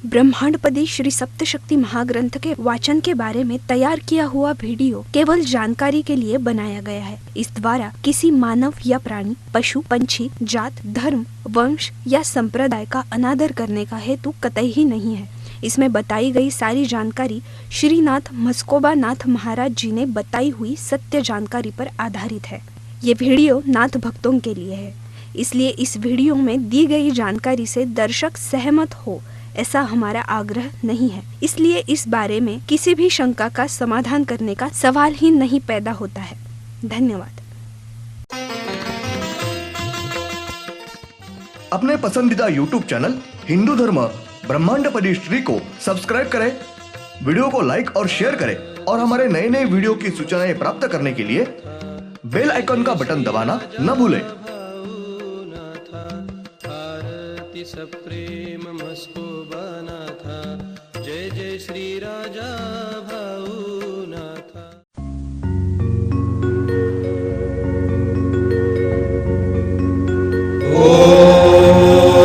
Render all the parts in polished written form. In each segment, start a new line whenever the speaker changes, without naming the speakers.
ब्रह्मांडपदी श्री सप्तशक्ति महाग्रंथ के वाचन के बारे में तैयार किया हुआ वीडियो केवल जानकारी के लिए बनाया गया है। इस द्वारा किसी मानव या प्राणी, पशु, पंछी, जात, धर्म, वंश या संप्रदाय का अनादर करने का हेतु कतई ही नहीं है। इसमें बताई गई सारी जानकारी श्रीनाथ मस्कोबा नाथ महाराज जी ने बताई हुई सत्य जानकारी पर आधारित है। ये वीडियो नाथ भक्तों के लिए है, इसलिए इस वीडियो में दी गई जानकारी से दर्शक सहमत हो ऐसा हमारा आग्रह नहीं है। इसलिए इस बारे में किसी भी शंका का समाधान करने का सवाल ही नहीं पैदा होता है। धन्यवाद।
अपने पसंदीदा YouTube चैनल हिंदू धर्म ब्रह्मांडपदी श्री को सब्सक्राइब करें, वीडियो को लाइक और शेयर करें और हमारे नए नए वीडियो की सूचनाएं प्राप्त करने के लिए बेल आइकन का बटन दबाना न भूलें।
सप्रेम मस्कोबा नाथा, जय जय श्री राजा भाऊ नाथा।
ओम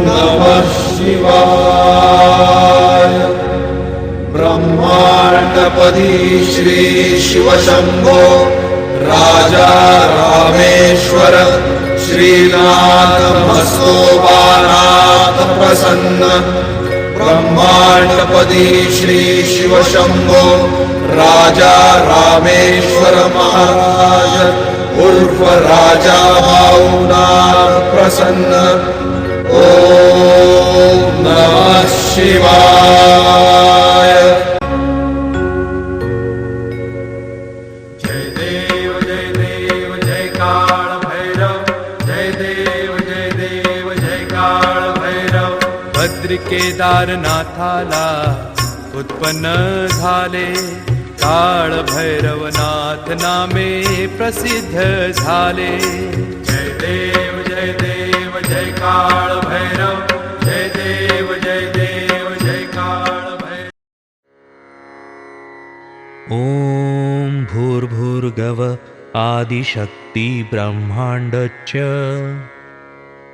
नमः शिवाय। ब्रह्मांडपदी श्री शिवशंभो राजा रामेश्वर श्रीनाथ मस्कोबानाथ प्रसन्न। ब्रह्मांडपदी श्री शिवशंभो राजा रामेश्वर महाराज उर्फ राजा भाऊनाथ प्रसन्न। ओम नमः शिवाय। जय देव जय देव जय काल भैरव, जय देव जय काल भैरव।
भद्र केदारनाथाला उत्पन्न झाले, काळ भैरवनाथ नामे प्रसिद्ध झाले।
जय देव जय काल भैरव, जय देव जय काल भैरव।
ओम भूर्भुर्गव आदिशक्ति ब्रह्मांडच्च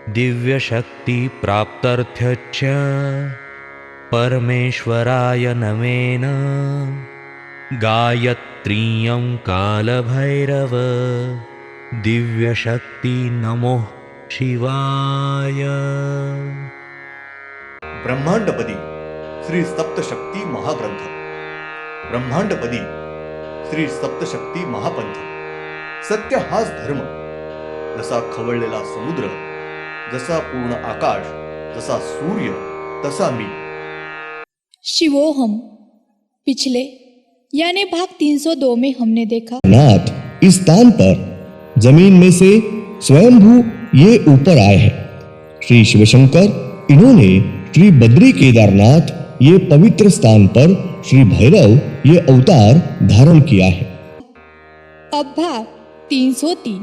दिव्यशक्ति प्राप्त्यर्थ्यच्च परमेश्वराय नमेन। गायत्रीयं कालभैरव दिव्यशक्ति नमो शिवाय।
ब्रह्मांडपदी श्री सप्तशक्ती महाग्रंथ, ब्रह्मांडपदी श्री सप्तशक्ती महापंथ। सत्य हाच धर्म, जसा खवळलेला समुद्र, जसा पूर्ण आकाश, जसा सूर्य, तसा मी।
शिवोहम। पिछले यानी भाग 302 में हमने देखा
नाथ इस स्थान पर जमीन में से स्वयंभू ये ऊपर आए हैं। श्री शिवशंकर इन्होंने श्री बद्री केदारनाथ ये पवित्र स्थान पर श्री भैरव ये अवतार धारण किया है।
अब भाग 303।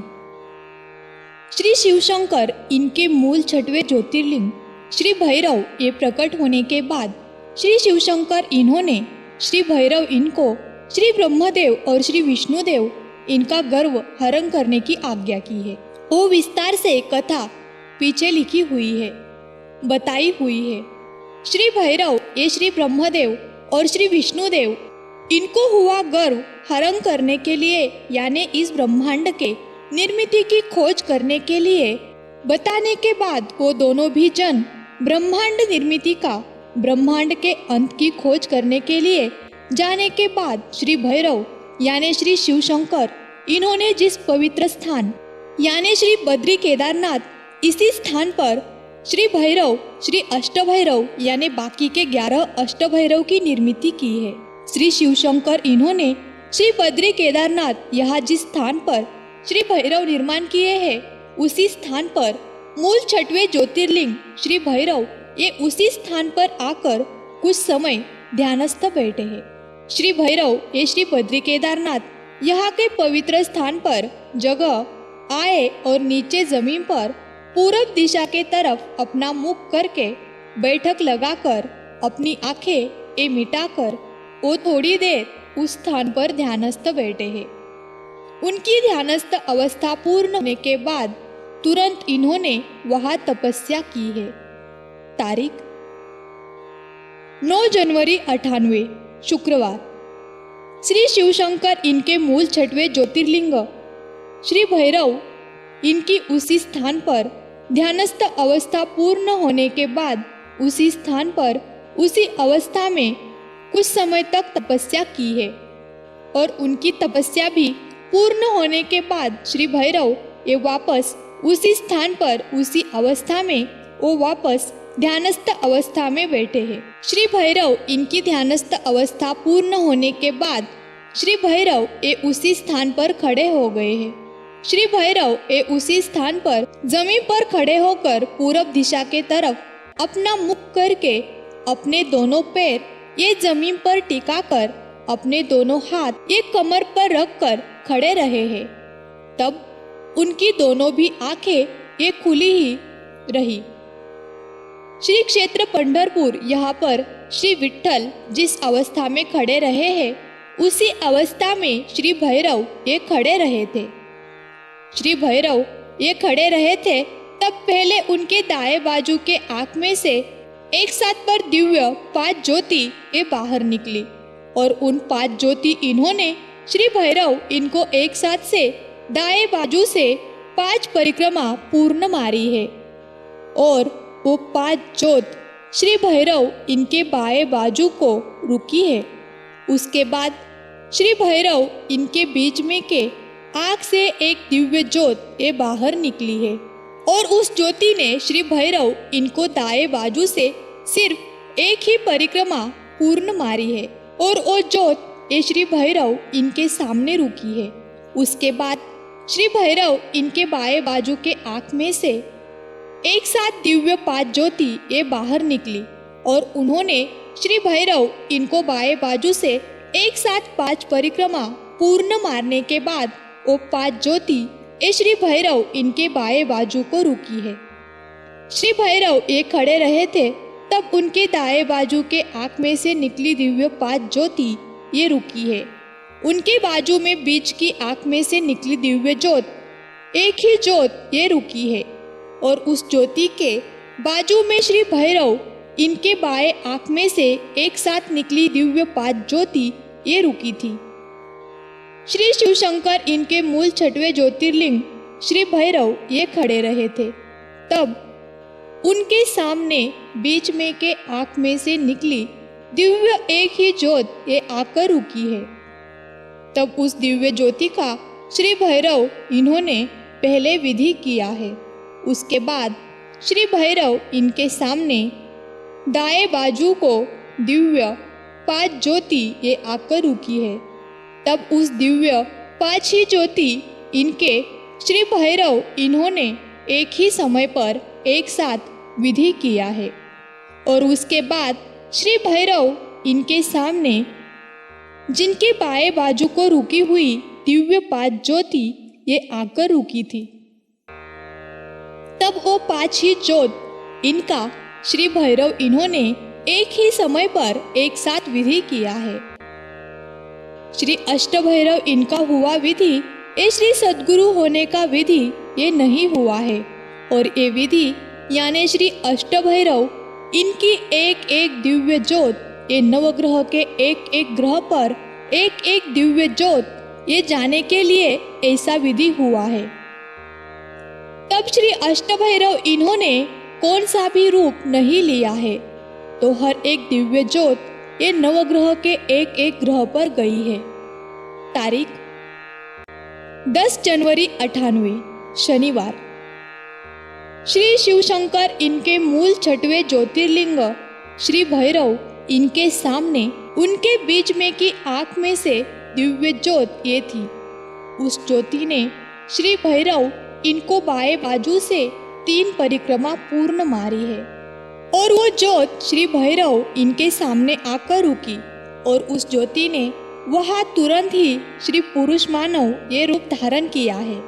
श्री शिवशंकर इनके मूल छठवें ज्योतिर्लिंग श्री भैरव ये प्रकट होने के बाद श्री शिवशंकर इन्होंने श्री भैरव इनको श्री ब्रह्मदेव और श्री विष्णुदेव इनका गर्व हरण करने की आज्ञा की है। वो विस्तार से कथा पीछे लिखी हुई है, बताई हुई है। श्री भैरव ये श्री ब्रह्मदेव और श्री विष्णुदेव इनको हुआ गर्व हरण करने के लिए यानी इस ब्रह्मांड के निर्मिति की खोज करने के लिए बताने के बाद वो दोनों भी जन ब्रह्मांड निर्मिति का ब्रह्मांड के अंत की खोज करने के लिए जाने के बाद श्री भैरव यानी श्री शिवशंकर इन्होंने जिस पवित्र स्थान यानी श्री बद्री केदारनाथ इसी स्थान पर श्री भैरव श्री अष्टभैरव यानी बाकी के 11 अष्टभैरव की निर्मिति की है। श्री शिवशंकर इन्होंने श्री बद्री केदारनाथ यहाँ जिस स्थान पर श्री भैरव निर्माण किए हैं उसी स्थान पर मूल छठवें ज्योतिर्लिंग श्री भैरव ये उसी स्थान पर आकर कुछ समय ध्यानस्थ बैठे हैं। श्री भैरव ये श्री बद्री केदारनाथ यहाँ के पवित्र स्थान पर जगह आए और नीचे जमीन पर पूरब दिशा के तरफ अपना मुख करके बैठक लगाकर अपनी आंखें ये मिटाकर वो थोड़ी देर उस स्थान पर ध्यानस्थ बैठे हैं। उनकी ध्यानस्थ अवस्था पूर्ण होने के बाद तुरंत इन्होंने वहां तपस्या की है। तारीख 9 जनवरी 98 शुक्रवार। श्री शिवशंकर इनके मूल 6वें ज्योतिर्लिंग श्री भैरव इनकी उसी स्थान पर ध्यानस्थ अवस्था पूर्ण होने के बाद उसी स्थान पर उसी अवस्था में कुछ समय तक तपस्या की है और उनकी तपस्या भी पूर्ण होने के बाद श्री भैरव ये वापस उसी स्थान पर उसी अवस्था में वो वापस ध्यानस्थ अवस्था में बैठे हैं। श्री भैरव इनकी ध्यानस्थ अवस्था पूर्ण होने के बाद श्री भैरव ये उसी स्थान पर खड़े हो गए हैं। श्री भैरव ये उसी स्थान पर जमीन पर खड़े होकर पूरब दिशा के तरफ अपना मुख करके अपने दोनों पैर ये जमीन पर टिकाकर अपने दोनों हाथ एक कमर पर रखकर खड़े रहे हैं। तब उनकी दोनों भी आंखें ये खुली ही रही। श्री क्षेत्र पंढरपुर यहाँ पर श्री विठ्ठल जिस अवस्था में खड़े रहे हैं उसी अवस्था में श्री भैरव ये खड़े रहे थे। श्री भैरव ये खड़े रहे थे तब पहले उनके दाएं बाजू के आंख में से एक साथ पर दिव्य 5 ज्योति ये बाहर निकली और उन 5 ज्योति इन्होंने श्री भैरव इनको एक साथ से दाएं बाजू से 5 परिक्रमा पूर्ण मारी है और वो 5 ज्योत श्री भैरव इनके बाएं बाजू को रुकी है। उसके बाद श्री भैरव इनके बीच में के आँख से एक दिव्य ज्योत ये बाहर निकली है और उस ज्योति ने श्री भैरव इनको दाएं बाजू से सिर्फ एक ही परिक्रमा पूर्ण मारी है और वो ज्योत ये श्री भैरव इनके सामने रुकी है। उसके बाद श्री भैरव इनके बाएं बाजू के आँख में से एक साथ दिव्य 5 ज्योति ये बाहर निकली और उन्होंने श्री भैरव इनको बाएं बाजू से एक साथ 5 परिक्रमा पूर्ण मारने के बाद वो 5 ज्योति ये श्री भैरव इनके बाएं बाजू को रुकी है। श्री भैरव ये खड़े रहे थे तब उनके दाएं बाजू के आँख में से निकली दिव्य 5 ज्योति ये रुकी है। उनके बाजू में बीच की आँख में से निकली दिव्य ज्योत एक ही ज्योत ये रुकी है और उस ज्योति के बाजू में श्री भैरव इनके बाएं आँख में से एक साथ निकली दिव्य 5 ज्योति ये रुकी थी। श्री शिवशंकर इनके मूल 6वें ज्योतिर्लिंग श्री भैरव ये खड़े रहे थे तब उनके सामने बीच में के आँख में से निकली दिव्य एक ही ज्योत ये आकर रुकी है। तब उस दिव्य ज्योति का श्री भैरव इन्होंने पहले विधि किया है। उसके बाद श्री भैरव इनके सामने दाएं बाजू को दिव्य 5 ज्योति ये आकर रुकी है। तब उस दिव्य 5 ही ज्योति इनके श्री भैरव इन्होंने एक ही समय पर एक साथ विधि किया है और उसके बाद श्री भैरव इनके सामने जिनके बाएं बाजू को रुकी हुई दिव्य 5 ज्योति ये आकर रुकी थी। तब वो 5 ही ज्योत इनका श्री भैरव इन्होंने एक ही समय पर एक साथ विधि किया है। श्री अष्टभैरव इनका हुआ विधि ये श्री सद्गुरु होने का विधि ये नहीं हुआ है और ये विधि यानी श्री अष्टभैरव इनकी एक एक दिव्य ज्योत ये नवग्रह के एक एक ग्रह पर एक एक दिव्य ज्योत ये जाने के लिए ऐसा विधि हुआ है। तब श्री अष्टभैरव इन्होंने कौन सा भी रूप नहीं लिया है तो हर एक दिव्य ज्योत ये नवग्रह के एक एक ग्रह पर गई है। तारीख 10 जनवरी 98 शनिवार। श्री शिवशंकर इनके मूल 6वें ज्योतिर्लिंग श्री भैरव इनके सामने उनके बीच में की आँख में से दिव्य ज्योत ये थी। उस ज्योति ने श्री भैरव इनको बाएं बाजू से 3 परिक्रमा पूर्ण मारी है और वो ज्योत श्री भैरव इनके सामने आकर रुकी और उस ज्योति ने वहाँ तुरंत ही श्री पुरुष मानव ये रूप धारण किया है।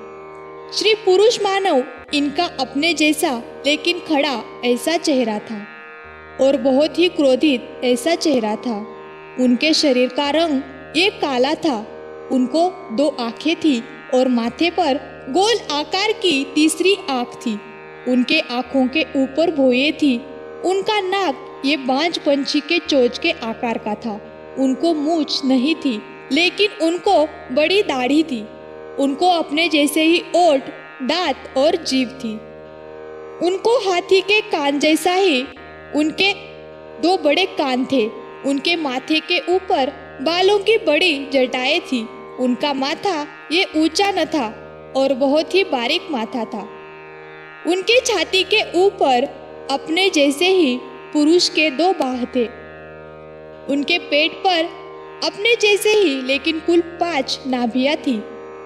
श्री पुरुष मानव इनका अपने जैसा लेकिन खड़ा ऐसा चेहरा था और बहुत ही क्रोधित ऐसा चेहरा था। उनके शरीर का रंग ये काला था। उनको 2 आँखें थी और माथे पर गोल आकार की तीसरी आँख थी। उनके आँखों के ऊपर भौहें थी। उनका नाक ये बांझ पंछी के चोंच के आकार का था। उनको मूछ नहीं थी, लेकिन उनको बड़ी दाढ़ी थी। उनको अपने जैसे ही ओठ, दांत और जीभ थी। उनको हाथी के कान जैसा ही उनके 2 बड़े कान थे। उनके माथे के ऊपर बालों की बड़ी जटाएं थी। उनका माथा ये ऊंचा न था और बहुत ही बारीक माथा था। उनके छाती के ऊपर अपने जैसे ही पुरुष के 2 बाह थे। उनके पेट पर अपने जैसे ही लेकिन कुल 5 नाभियां थी।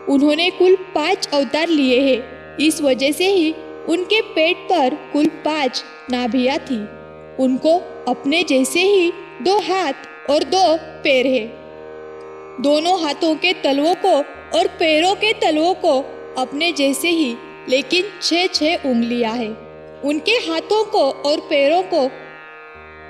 उन्होंने कुल 5 अवतार लिए हैं। इस वजह से ही उनके पेट पर कुल 5 नाभियां थी। उनको अपने जैसे ही 2 हाथ और 2 पैर है। दोनों हाथों के तलवों को और पैरों के तलवों को अपने जैसे ही लेकिन 6-6 उंगलियां हैं। उनके हाथों को और पैरों को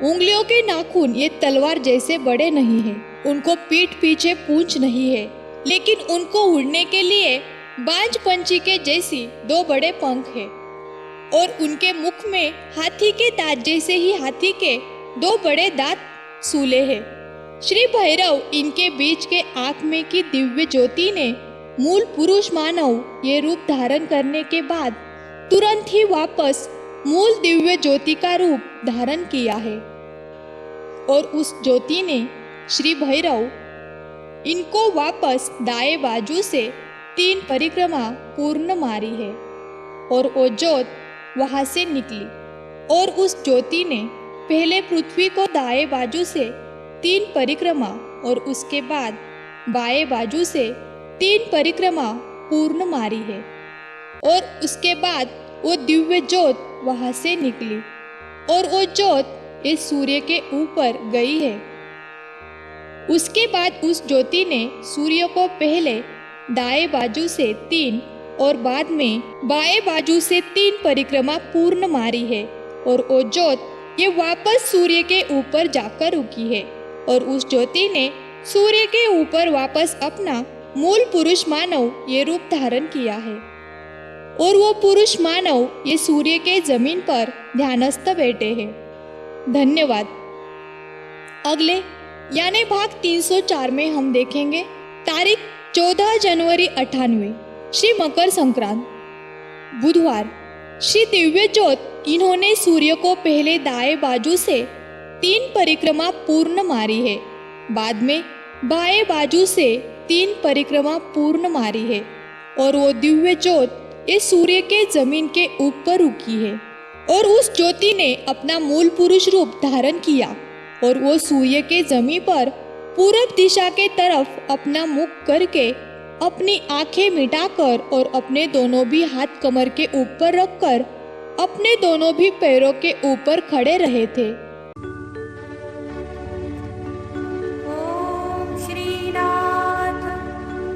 उंगलियों के नाखून ये तलवार जैसे बड़े नहीं हैं। उनको पीठ पीछे पूंछ नहीं है, लेकिन उनको उड़ने के लिए बांझ पंछी के जैसी 2 बड़े पंख हैं। और उनके मुख में हाथी के दांत जैसे ही हाथी के 2 बड़े दांत सूले हैं। श्री भैरव इनके बीच के आँख में की दिव्य ज्योति ने मूल पुरुष मानव ये रूप धारण करने के बाद तुरंत ही वापस मूल दिव्य ज्योति का रूप धारण किया है। और उस ज्योति ने श्री भैरव इनको वापस दाएं बाजू से 3 परिक्रमा पूर्ण मारी है और वो ज्योत वहां से निकली। और उस ज्योति ने पहले पृथ्वी को दाएं बाजू से 3 परिक्रमा और उसके बाद बाएं बाजू से 3 परिक्रमा पूर्ण मारी है। और उसके बाद वो दिव्य ज्योत वहां से निकली और वो ज्योत इस सूर्य के ऊपर गई है। उसके बाद उस ज्योति ने सूर्य को पहले दाएं बाजू से 3 और बाद में बाएं बाजू से 3 परिक्रमा पूर्ण मारी है। और वो ज्योत ये वापस सूर्य के ऊपर जाकर रुकी है। और उस ज्योति ने सूर्य के ऊपर वापस अपना मूल पुरुष मानव ये रूप धारण किया है। और वो पुरुष मानव ये सूर्य के जमीन पर ध्यानस्थ बैठे हैं। धन्यवाद। अगले यानी भाग 304 में हम देखेंगे तारीख 14 जनवरी 98 श्री मकर संक्रांत बुधवार। श्री दिव्य ज्योत इन्होंने सूर्य को पहले दाएं बाजू से 3 परिक्रमा पूर्ण मारी है, बाद में बाएं बाजू से 3 परिक्रमा पूर्ण मारी है। और वो दिव्य ज्योत ये सूर्य के जमीन के ऊपर रुकी है। और उस ज्योति ने अपना मूल पुरुष रूप धारण किया और वो सूर्य के जमीन पर पूरब दिशा के तरफ अपना मुख करके अपनी आंखें मिटाकर और अपने दोनों भी हाथ कमर के ऊपर रखकर अपने दोनों भी पैरों के ऊपर खड़े रहे थे।
ओम श्रीनाथ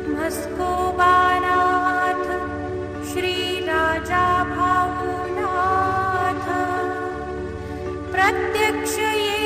मस्कोबानाथ श्री राजा भावनाथ प्रत्यक्ष ये